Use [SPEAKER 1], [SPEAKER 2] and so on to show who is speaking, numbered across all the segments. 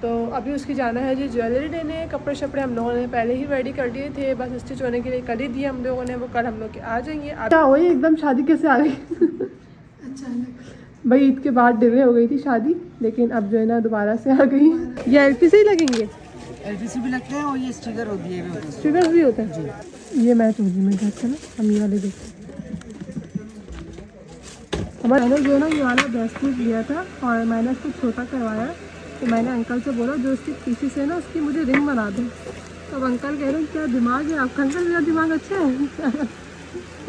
[SPEAKER 1] तो अभी उसकी जाना है जी ज्वेलरी लेने। कपड़े शपड़े हम लोगों ने पहले ही रेडी कर दिए थे, बस स्टिच होने के लिए कर ही दिए हम लोगों ने। वो कल हम लोग के आ जाएंगे। क्या वही एकदम शादी कैसे आ गई अचानक। भाई ईद के बाद डिले हो गई थी शादी, लेकिन अब जो है ना दोबारा से आ गई। ये एलपी से ही लगेंगे,
[SPEAKER 2] एलपीसी भी लगते हैं और ये स्टिकर होती है,
[SPEAKER 1] स्टिकर्स भी होते हैं जी। ये मैच होगी मेरे घर से ना, हम ये वाले देखते। हमारे मैंने जो ना ये वाला ब्रेसलेट लिया था और मैंने उसको छोटा करवाया, तो मैंने अंकल से बोला जो उसकी पीछे से ना उसकी मुझे रिंग बना दो। तो अब अंकल कह रहे हैं क्या दिमाग है आपका? अंकल मेरा दिमाग अच्छा है।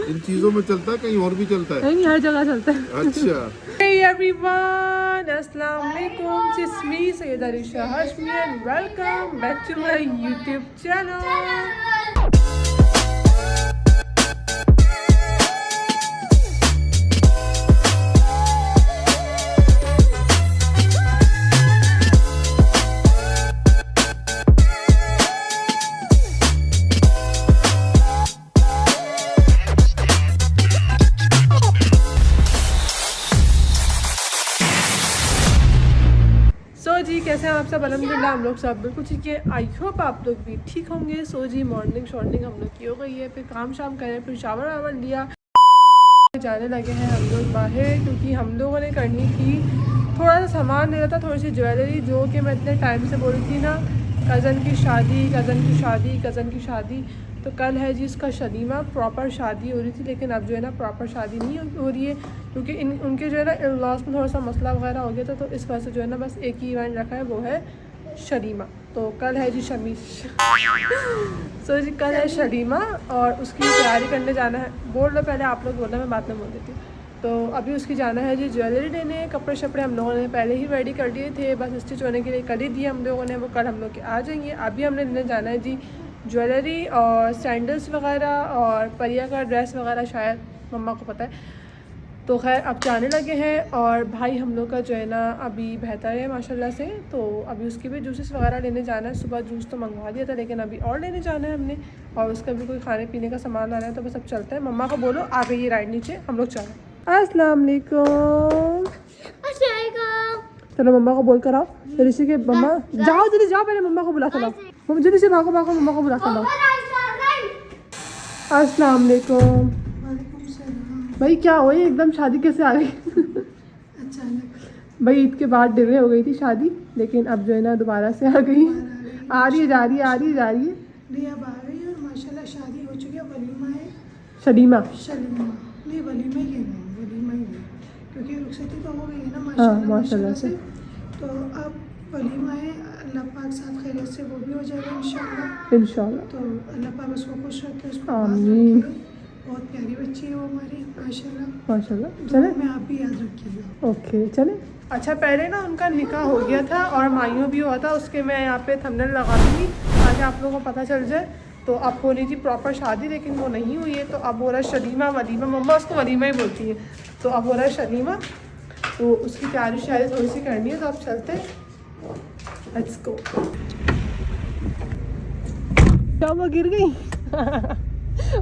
[SPEAKER 3] इन चीजों में चलता है, कहीं और भी चलता है?
[SPEAKER 1] नहीं, हर जगह चलता है।
[SPEAKER 3] अच्छा।
[SPEAKER 1] Hey everyone, अस्सलाम वालेकुम, it's me Syeda Risha Hashmi and welcome back to my YouTube channel। जी कैसे हैं आप सब? अल्हम्दुलिल्लाह हम लोग सब बिल्कुल ठीक है। आई होप आप लोग भी ठीक होंगे। सो जी मॉर्निंग शॉर्निंग हम लोग की हो गई है, फिर काम शाम करें, फिर शावर वावर लिया, जाने लगे हैं हम लोग बाहर, क्योंकि हम लोगों ने करनी थी थोड़ा सा सामान लेना था, थोड़ी सी ज्वेलरी, जो कि मैं इतने टाइम से बोल रही थी ना, कज़न की शादी, कज़न की शादी, कज़न की शादी। तो कल है जी उसका शनीमा, प्रॉपर शादी हो रही थी, लेकिन अब जो है ना प्रॉपर शादी नहीं हो रही है, क्योंकि उनके जो है ना इन-लॉज में थोड़ा सा मसला वगैरह हो गया था। तो इस वजह से जो है ना बस एक ही इवेंट रखा है, वो है शनीमा। तो कल है जी शमीश। सो जी कल है शनीमा और उसकी तैयारी करने जाना है। बोल लो पहले, आप लोग बोलना, मैं बात में बोल देती हूँ। तो अभी उसकी जाना है जी ज्वेलरी लेने। कपड़े शपड़े हम लोगों ने पहले ही रेडी कर दिए थे, बस स्टिच होने के लिए कर ही दिए हम लोगों ने। वो कल हम लोग के आ जाएंगे। अभी हमने लेने जाना है जी ज्वेलरी और सैंडल्स वगैरह और परिया का ड्रेस वगैरह, शायद मम्मा को पता है। तो खैर अब जाने लगे हैं। और भाई हम लोग का जो है ना अभी बेहतर है माशाल्लाह से, तो अभी उसके भी जूसेस वगैरह लेने जाना है। सुबह जूस तो मंगवा दिया था, लेकिन अभी और लेने जाना है हमने, और उसका भी कोई खाने पीने का सामान लाना है। तो बस अब चलते हैं। मम्मा को बोलो आ गई राइड नीचे, हम लोग चलें। अस्सलाम वालेकुम। चलो मम्मा को बोल कर आओ। ऋषि के मम्मा जाओ, जल्दी जाओ, पहले मम्मा को बुला कर लाओ। जल्दी से भागो भागो, मम्मा को बुला कर लाओ। अस्सलाम वालेकुम। भाई क्या हुई एकदम शादी कैसे आ गई? अचानक। भाई ईद के बाद डिले हो गई थी शादी, लेकिन अब जो है ना दोबारा से आ गई। आ रही है, जा रही है, आ रही है, जा रही है।
[SPEAKER 4] नहीं अब आ गई और माशाल्लाह शादी हो चुकी है। वलीमा है,
[SPEAKER 1] शलीमा
[SPEAKER 4] नहीं वलीमा ही है, वलीमा ही है, क्योंकि रुखसती तो हो गई है ना
[SPEAKER 1] हाँ माशाल्लाह से।
[SPEAKER 4] तो अब वलीमा है। अल्लाह पाक साथ खैरियत से वो भी हो जाएगा इंशाल्लाह।
[SPEAKER 1] इंशाल्लाह।
[SPEAKER 4] तो अल्लाह पाक उसको खुश रखे, उसको
[SPEAKER 1] आमीन।
[SPEAKER 4] बहुत प्यारी बच्ची है वो हमारी माशाल्लाह
[SPEAKER 1] माशाल्लाह।
[SPEAKER 4] चले
[SPEAKER 1] चले
[SPEAKER 4] में आप भी याद रखिएगा।
[SPEAKER 1] ओके चले। अच्छा पहले ना उनका निकाह हो गया था और माइयों भी हुआ था, उसके मैं यहाँ पे थंबनेल लगा दूँगी ताकि आप लोगों को पता चल जाए। तो अब होनी थी प्रॉपर शादी, लेकिन वो नहीं हुई है। तो अब हो रहा है शलीमा, वलीमा, मम्मा उसको वलीमा ही बोलती है। तो अब हो रहा है शलीमा, तो उसकी तैयारी शायद थोड़ी सी करनी है। तो अब चलते हैं, लेट्स गो। क्या वो गिर गई?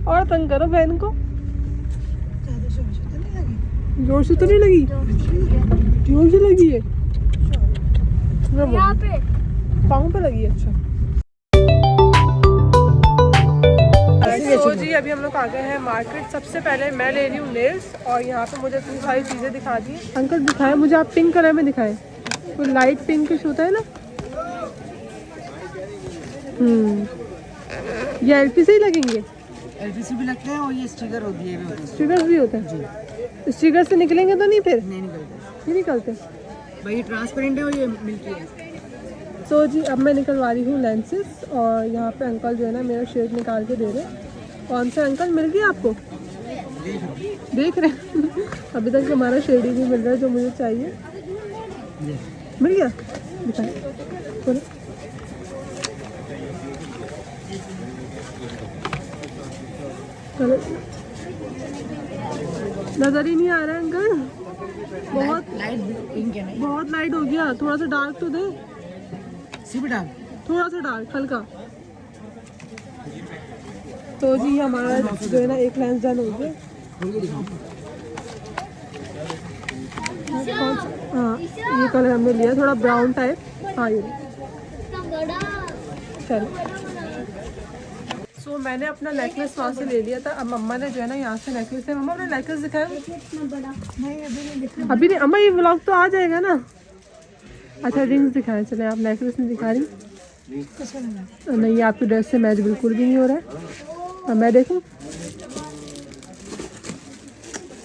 [SPEAKER 1] और तंग करो बहन को।
[SPEAKER 4] ज़्यादा जोर से तो नहीं लगी?
[SPEAKER 1] जोर से तो नहीं लगी? जोर से लगी है यहाँ पे, पाँव पे लगी है। अच्छा तो जी अभी हम लोग आ गए हैं मार्केट। सबसे पहले मैं ले रही हूँ नेल्स, और यहाँ पे मुझे इतनी सारी चीज़ें दिखा दी। अंकल दिखाए मुझे, आप पिंक कलर में दिखाएं, वो लाइट पिंकिश होता है ना। ये एलपी से ही लगेंगे?
[SPEAKER 2] एलपीसी भी लगते हैं और ये स्टिकर होती है,
[SPEAKER 1] स्टिकर्स भी होते हैं। स्टिकर से निकलेंगे तो नहीं फिर?
[SPEAKER 2] नहीं निकलते,
[SPEAKER 1] नहीं निकलते
[SPEAKER 2] भाई ट्रांसपेरेंट है और ये मिल्की है।
[SPEAKER 1] तो जी अब मैं निकलवा रही हूँ लेंसेज, और यहाँ पे अंकल जो है ना मेरा शेड निकाल के दे रहे हैं। कौन सा अंकल मिल गया आपको? देख रहे हैं। अभी तक हमारा शेड ही नहीं मिल रहा है जो मुझे चाहिए। मिल गया? दिखाए बोलो। चलो नजर ही नहीं आ रहा है अंकल, बहुत
[SPEAKER 2] लाइट पिंक है नहीं,
[SPEAKER 1] बहुत लाइट हो गया। थोड़ा सा डार्क तो दे,
[SPEAKER 2] सिर्फ डार्क,
[SPEAKER 1] थोड़ा सा डार्क हल्का। तो जी हमारा जो है ना एक लेंस डन हो गया। हाँ ये कलर हमने लिया, थोड़ा ब्राउन टाइप। हाँ ये चलो सो मैंने अपना नेकलेस वहाँ से ले लिया था। अब मम्मा ने जो है ना यहाँ से नेकलेस है। मम्मा अपना नेकलेस दिखाया अभी नहीं। अम्मा ये व्लॉग तो आ जाएगा ना। अच्छा रिंग्स दिखाए। चले आप नेकलेस नहीं दिखा रही। नहीं आपकी ड्रेस से मैच बिल्कुल भी नहीं हो रहा है। अब मैं देखूँ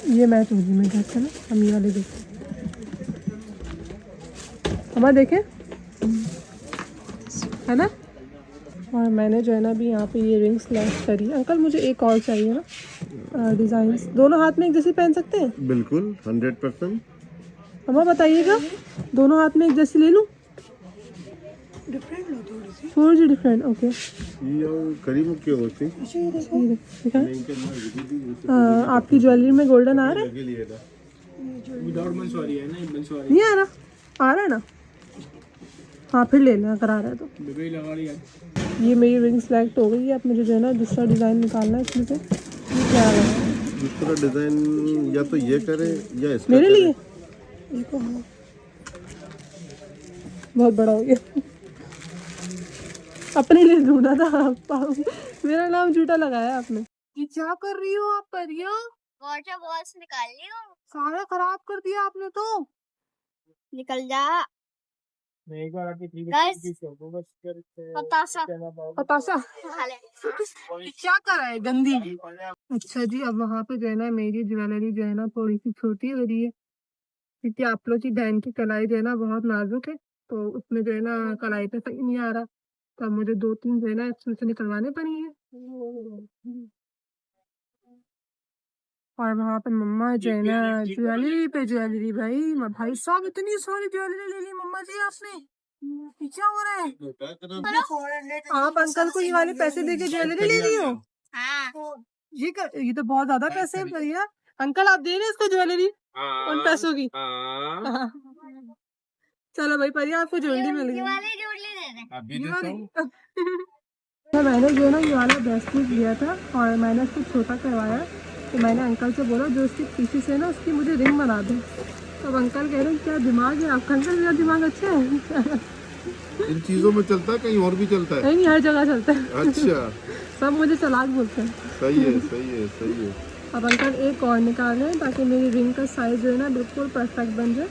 [SPEAKER 1] ये मैच होगी मेरे ड्रेस से ना। हम ये वाले देखें। अम्मा देखें है ना। और मैंने जो है ना अभी यहाँ पे ये रिंग सिलेक्ट करी। अंकल मुझे एक और चाहिए ना डिज़ाइन। दोनों हाथ में एक जैसे पहन सकते हैं?
[SPEAKER 3] बिल्कुल 100%।
[SPEAKER 1] अम्मा बताइएगा दोनों हाथ में एक जैसी ले लूँ?
[SPEAKER 4] डिफरेंट लो थोड़ी
[SPEAKER 1] सी डिफरेंट। ओके आपकी ज्वेलरी में गोल्डन आ रहा है? नहीं आ रहा? आ रहा है ना। हाँ फिर ले लेना अगर आ रहा है तो। ये मेरी रिंग सेलेक्ट हो गई है। अब मुझे जो है ना दूसरा डिज़ाइन निकालना है इसमें से। ये क्या लगा
[SPEAKER 3] दूसरा डिज़ाइन या तो ये करे या इसका
[SPEAKER 1] मेरे लिए?
[SPEAKER 4] देखो। हाँ
[SPEAKER 1] बहुत बड़ा हो गया। अपने लिए ढूंढा था। मेरा नाम झूठा लगाया आपने। ये क्या कर रही हो आप परिया?
[SPEAKER 5] वाटर बॉल्स निकाल लियो।
[SPEAKER 1] सारा खराब कर दिया आपने तो।
[SPEAKER 5] निकल जा। बतासा
[SPEAKER 1] बतासा
[SPEAKER 5] खा ले।
[SPEAKER 1] ये क्या कर रहा है गंदी। अच्छा जी अब वहाँ पे जो है ना मेरी ज्वेलरी जो है ना थोड़ी सी छोटी हो रही है क्योंकि आप लोग की बहन की कलाई जो है ना बहुत नाजुक है। तो उसमें जो है ना कलाई पे सही नहीं आ रहा। तो अब मुझे 2-3 जो है ना इसमें से निकलवाने पड़ी है। और वहाँ पे मम्मा जो है ना ज्वेलरी पे ज्वेलरी। भाई साहब इतनी सारी ज्वेलरी ले ली मम्मा जी आपने। ये क्या हो रहा है? आप अंकल को ये वाले पैसे देके ज्वेलरी ले रही हो?
[SPEAKER 5] हाँ
[SPEAKER 1] ये तो बहुत ज्यादा पैसे हैं भैया। अंकल आप दे रहे हैं इसको ज्वेलरी उन पैसों की? चलो भाई परिया आपको ज्वेलरी मिल गई।
[SPEAKER 5] वाले जोड़ले दे दे।
[SPEAKER 1] तो मैंने जो ना ये वाला ब्रेसलेट लिया था और मैंने इसको छोटा करवाया। तो मैंने अंकल से बोला जो इसके पीछे से ना उसकी मुझे रिंग बना दो। तो अब अंकल कह रहे हैं क्या दिमाग है आपका? अंकल मेरा दिमाग अच्छा है।
[SPEAKER 3] इन चीजों में चलता है कहीं और भी चलता है?
[SPEAKER 1] नहीं हर जगह चलता है।
[SPEAKER 3] अच्छा
[SPEAKER 1] सब मुझे चालाक बोलते हैं।
[SPEAKER 3] सही है सही है सही है।
[SPEAKER 1] अब अंकल एक और निकाल रहे हैं ताकि मेरी रिंग का साइज जो है ना बिल्कुल परफेक्ट बन जाए।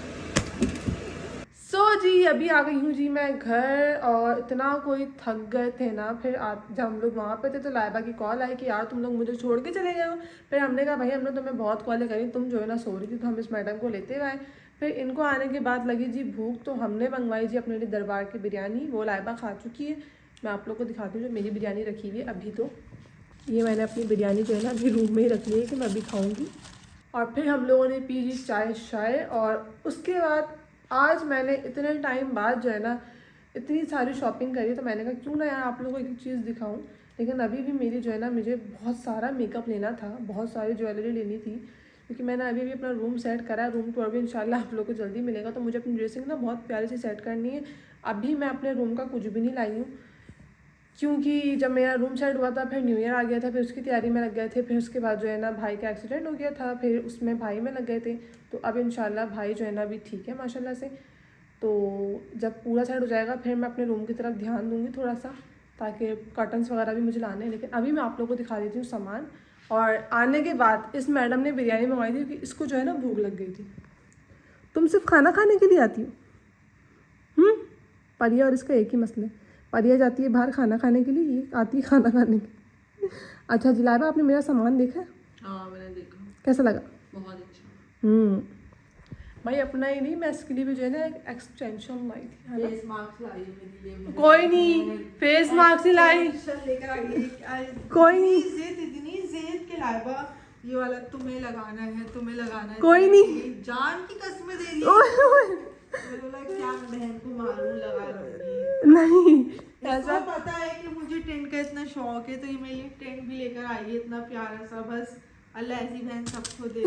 [SPEAKER 1] जी अभी आ गई हूँ जी मैं घर। और इतना कोई थक गए थे ना। फिर जब हम लोग वहाँ पे थे तो लाइबा की कॉल आई कि यार तुम लोग मुझे छोड़ के चले गए हो। फिर हमने कहा भाई हमने तुम्हें बहुत कॉलें करी तुम जो है ना सो रही थी तो हम इस मैडम को लेते हुए आए। फिर इनको आने के बाद लगी जी भूख तो हमने मंगवाई जी अपने लिए दरबार की बिरयानी। वो लाइबा खा चुकी है। मैं आप लोग को दिखाती हूँ जो मेरी बिरयानी रखी हुई है अभी। तो ये मैंने अपनी बिरयानी जो है ना अभी रूम में ही रख ली है कि मैं अभी खाऊँगी। और फिर हम लोगों ने पी जी चाय और उसके बाद आज मैंने इतने टाइम बाद जो है ना इतनी सारी शॉपिंग करी। तो मैंने कहा क्यों ना यार आप लोगों को एक चीज़ दिखाऊं। लेकिन अभी भी मेरी जो है ना मुझे बहुत सारा मेकअप लेना था। बहुत सारी ज्वेलरी लेनी थी क्योंकि मैंने अभी अपना रूम सेट करा है। रूम टूर भी इंशाल्लाह आप लोगों को जल्दी मिलेगा। तो मुझे अपनी ड्रेसिंग ना बहुत प्यारी से सेट करनी है। अभी मैं अपने रूम का कुछ भी नहीं लाई हूँ क्योंकि जब मेरा रूम सेट हुआ था फिर न्यू ईयर आ गया था। फिर उसकी तैयारी में लग गए थे। फिर उसके बाद जो है ना भाई का एक्सीडेंट हो गया था। फिर उसमें भाई में लग गए थे। तो अब इंशाल्लाह भाई जो है ना अभी ठीक है माशाल्लाह से। तो जब पूरा सेट हो जाएगा फिर मैं अपने रूम की तरफ ध्यान दूँगी थोड़ा सा ताकि कर्टन्स वगैरह भी मुझे लाने हैं। लेकिन अभी मैं आप लोगों को दिखा देती हूँ सामान। और आने के बाद इस मैडम ने बिरयानी मंगवाई थी क्योंकि इसको जो है ना भूख लग गई थी। तुम सिर्फ खाना खाने के लिए आती हो? परिया और इसका एक ही मसला है। परिया जाती है बाहर खाना खाने के लिए, ये आती है खाना खाने के लिए। अच्छा जिलाबा आपने मेरा सामान देखा?
[SPEAKER 6] हाँ मैंने देखा।
[SPEAKER 1] कैसा लगा?
[SPEAKER 6] बहुत अच्छा।
[SPEAKER 1] भाई अपना ही नहीं मैं इसके लिए भी जो है ना एक एक्सटेंशन लाई थी है ना?
[SPEAKER 6] फेस मास्क लाई है मेरे लिए।
[SPEAKER 1] कोई नहीं फेस मास्क ही लाई।
[SPEAKER 6] लेकर आई है।
[SPEAKER 1] कोई नहीं
[SPEAKER 6] इतनी ज़ेद के लाइबा ये वाला तुम्हें लगाना है तुम्हें लगाना है।
[SPEAKER 1] कोई नहीं
[SPEAKER 6] जान की कसमें दे दी। बोला क्या बहन को मालूम लगा लूंगी।
[SPEAKER 1] नहीं
[SPEAKER 6] ऐसा पता है कि मुझे टेंट का इतना शौक है तो ये मेरे लिए टेंट भी लेकर आई है इतना प्यारा सा। बस अल्लाह ऐसी बहन सबको दे।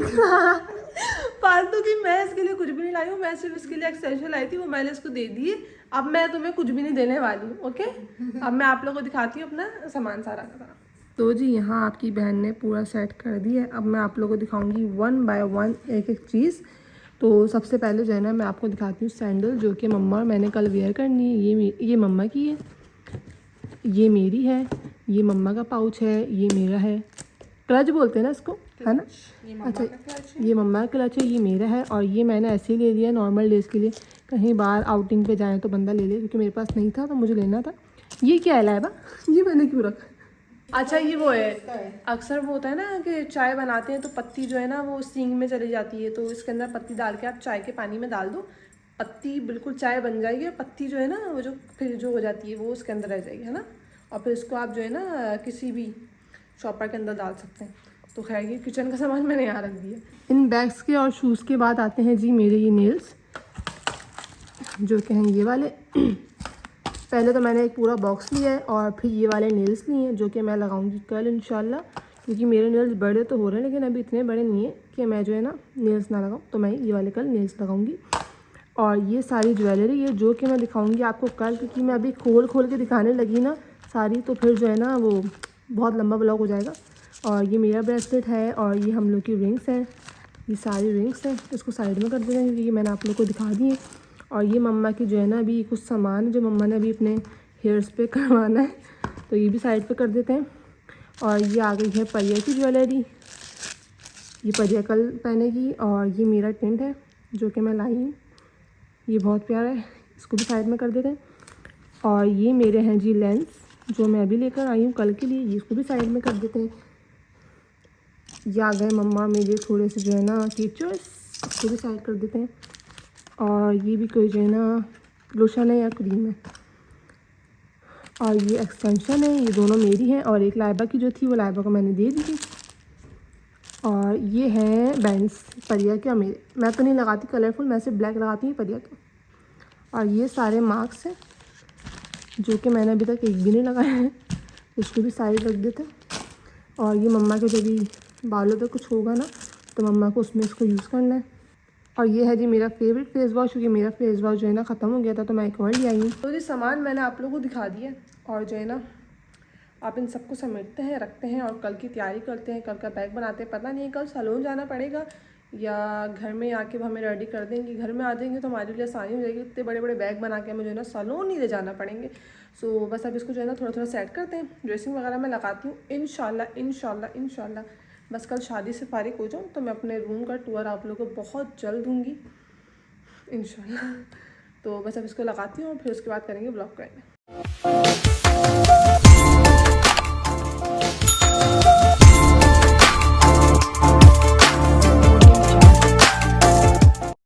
[SPEAKER 1] फालतू की मैं इसके लिए कुछ भी नहीं लाई हूँ। मैं सिर्फ इसके लिए एक्सटेंशन लाई थी वो मैंने इसको दे दी। अब मैं तुम्हें कुछ भी नहीं देने वाली हूँ। ओके अब मैं आप लोगों को दिखाती हूँ अपना सामान सारा का। तो जी यहाँ आपकी बहन ने पूरा सेट कर दिया है। अब मैं आप लोगों को दिखाऊंगी 1 बाय 1 एक एक चीज़। तो सबसे पहले जो है ना मैं आपको दिखाती हूँ सैंडल, जो कि मम्मा और मैंने कल वेयर करनी है। ये मम्मा की है, ये मेरी है, ये मम्मा का पाउच है, ये मेरा है। क्लच बोलते हैं ना इसको, है ना? अच्छा, ये मम्मा का क्लच है, ये मेरा है। और ये मैंने ऐसे ही ले लिया नॉर्मल डेज़ के लिए, कहीं बाहर आउटिंग पे जाएँ तो बंदा ले ले, क्योंकि मेरे पास नहीं था तो मुझे लेना था। ये क्या है लाइबा, ये मैंने क्यों रखा? अच्छा, ये वो है, अक्सर वो होता है ना कि चाय बनाते हैं तो पत्ती जो है ना वो सींग में चली जाती है, तो इसके अंदर पत्ती डाल के आप चाय के पानी में डाल दो, पत्ती बिल्कुल चाय बन जाएगी, और पत्ती जो है ना वो जो फिर जो हो जाती है वो उसके अंदर रह जाएगी, है ना? और फिर इसको आप जो है ना किसी भी चॉपर के अंदर डाल सकते हैं। तो खैर ये किचन का सामान मैंने यहाँ रख दिया। इन बैग्स के और शूज़ के बाद आते हैं जी मेरे ये नेल्स, जो कि हैं ये वाले। पहले तो मैंने एक पूरा बॉक्स लिया है और फिर ये वाले नेल्स लिए हैं, जो कि मैं लगाऊंगी कल इंशाल्लाह, क्योंकि मेरे नेल्स बड़े तो हो रहे हैं लेकिन अभी इतने बड़े नहीं है कि मैं जो है ना नेल्स ना लगाऊं, तो मैं ये वाले कल नेल्स लगाऊंगी। और ये सारी ज्वेलरी है जो कि मैं दिखाऊंगी आपको कल, क्योंकि मैं अभी खोल के दिखाने लगी ना सारी, तो फिर जो है ना वो बहुत लंबा ब्लॉग हो जाएगा। और ये मेरा ब्रेसलेट है, और ये हम लोग की रिंग्स हैं, ये सारी रिंग्स हैं। इसको साइड में कर देते हैं क्योंकि ये मैंने आप लोग को दिखा दी है। और ये मम्मा की जो है ना अभी कुछ सामान जो मम्मा ने अभी अपने हेयर्स पे करवाना है, तो ये भी साइड पे कर देते हैं। और ये आ गई है परिया की ज्वेलरी, ये परिया कल पहनेगी। और ये मेरा टेंट है जो कि मैं लाई हूँ, ये बहुत प्यारा है, इसको भी साइड में कर देते हैं। और ये मेरे हैं जी लेंस, जो मैं अभी लेकर आई हूँ कल के लिए, ये इसको भी साइड में कर देते हैं। ये आ गए मम्मा मेरे थोड़े से जो है ना टीचर्स, इसको भी साइड कर देते हैं। और ये भी कोई जो है ना लोशन है या क्रीम है। और ये एक्सटेंशन है, ये दोनों मेरी हैं, और एक लाइबा की जो थी वो लाइबा को मैंने दे दी थी। और ये हैं बैंड्स परिया के, मेरे मैं तो नहीं लगाती कलरफुल, मैं सिर्फ ब्लैक लगाती हूँ परिया के। और ये सारे मार्क्स हैं जो कि मैंने अभी तक एक भी नहीं लगाए हैं, इसको भी साइड रख देते हैं। और ये मम्मा के जब भी बालों पे कुछ होगा ना तो मम्मा को उसमें इसको यूज़ करना है। और ये है जी मेरा फेवरेट फेस वॉश, क्योंकि मेरा फेस वॉश जो है ना ख़त्म हो गया था तो मैं एक और ले आई हूँ। तो ये सामान मैंने आप लोगों को दिखा दिया, और जो है ना आप इन सबको समेटते हैं, रखते हैं और कल की तैयारी करते हैं, कल का बैग बनाते हैं। पता नहीं कल सैलून जाना पड़ेगा या घर में आके हमें रेडी कर देंगे। घर में आ जाएंगे तो हमारे लिए आसानी हो जाएगी, इतने बड़े बड़े बैग बना के हमें जो है ना सैलून नहीं ले जाना पड़ेंगे। सो बस अब इसको जो है ना थोड़ा थोड़ा सेट करते हैं, ड्रेसिंग वगैरह मैं लगाती हूँ इंशाल्लाह इंशाल्लाह इंशाल्लाह। बस कल शादी से फारिग हो जाऊँ तो मैं अपने रूम का टूर आप लोगों को बहुत जल्द दूँगी इंशाल्लाह। तो बस अब इसको लगाती हूँ और फिर उसके बाद करेंगे ब्लॉग का एंड।